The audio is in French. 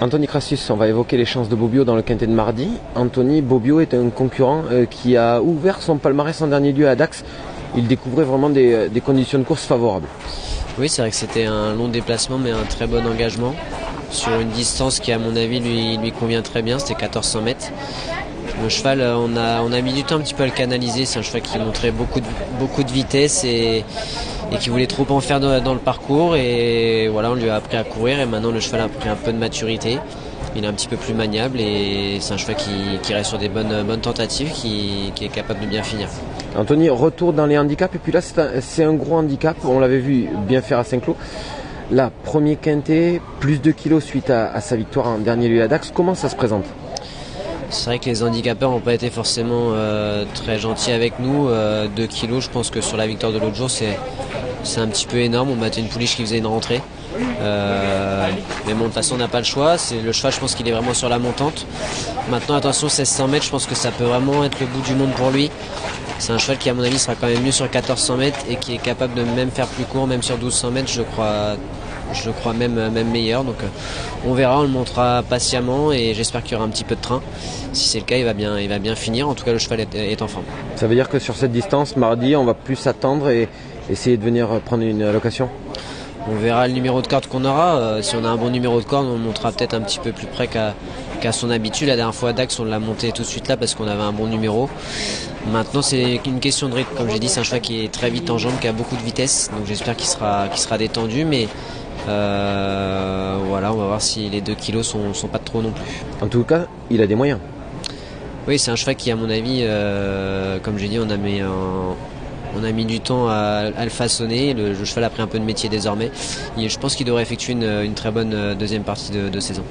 Anthony Crassus, on va évoquer les chances de Bobbio dans le quintet de mardi. Anthony, Bobbio est un concurrent qui a ouvert son palmarès en dernier lieu à Dax. Il découvrait vraiment des conditions de course favorables. Oui, c'est vrai que c'était un long déplacement mais un très bon engagement sur une distance qui à mon avis lui convient très bien, c'était 1400 mètres. Le cheval, on a mis du temps un petit peu à le canaliser, c'est un cheval qui montrait beaucoup de vitesse et qui voulait trop en faire dans le parcours, et voilà, on lui a appris à courir et maintenant le cheval a pris un peu de maturité. Il est un petit peu plus maniable et c'est un cheval qui reste sur des bonnes tentatives, qui est capable de bien finir. Anthony, retour dans les handicaps, et puis là c'est un gros handicap, on l'avait vu bien faire à Saint-Cloud. Là, premier quintet, plus de kilos suite à sa victoire en dernier lieu à Dax, comment ça se présente ? C'est vrai que les handicapeurs n'ont pas été forcément très gentils avec nous. 2 kilos, je pense que sur la victoire de l'autre jour, c'est un petit peu énorme. On battait une pouliche qui faisait une rentrée. Mais bon, de toute façon, on n'a pas le choix. Le cheval, je pense qu'il est vraiment sur la montante. Maintenant, attention, 1600 mètres, je pense que ça peut vraiment être le bout du monde pour lui. C'est un cheval qui, à mon avis, sera quand même mieux sur 1400 mètres et qui est capable de même faire plus court, même sur 1200 mètres, je crois même meilleur. Donc on verra, on le montrera patiemment et j'espère qu'il y aura un petit peu de train. Si c'est le cas, il va bien finir. En tout cas, le cheval est en forme. Ça veut dire que sur cette distance, mardi, on va plus attendre et essayer de venir prendre une allocation ? On verra le numéro de corde qu'on aura. Si on a un bon numéro de corde, on le montera peut-être un petit peu plus près qu'à son habitude. La dernière fois à Dax, on l'a monté tout de suite là parce qu'on avait un bon numéro. Maintenant, c'est une question de rythme. Comme j'ai dit, c'est un cheval qui est très vite en jambes, qui a beaucoup de vitesse. Donc j'espère qu'il sera détendu. Mais voilà, on va voir si les 2 kilos sont pas de trop non plus. En tout cas, il a des moyens. Oui, c'est un cheval qui, à mon avis, comme j'ai dit, on a mis du temps à le façonner. Le cheval a pris un peu de métier désormais. Je pense qu'il devrait effectuer une très bonne deuxième partie de saison.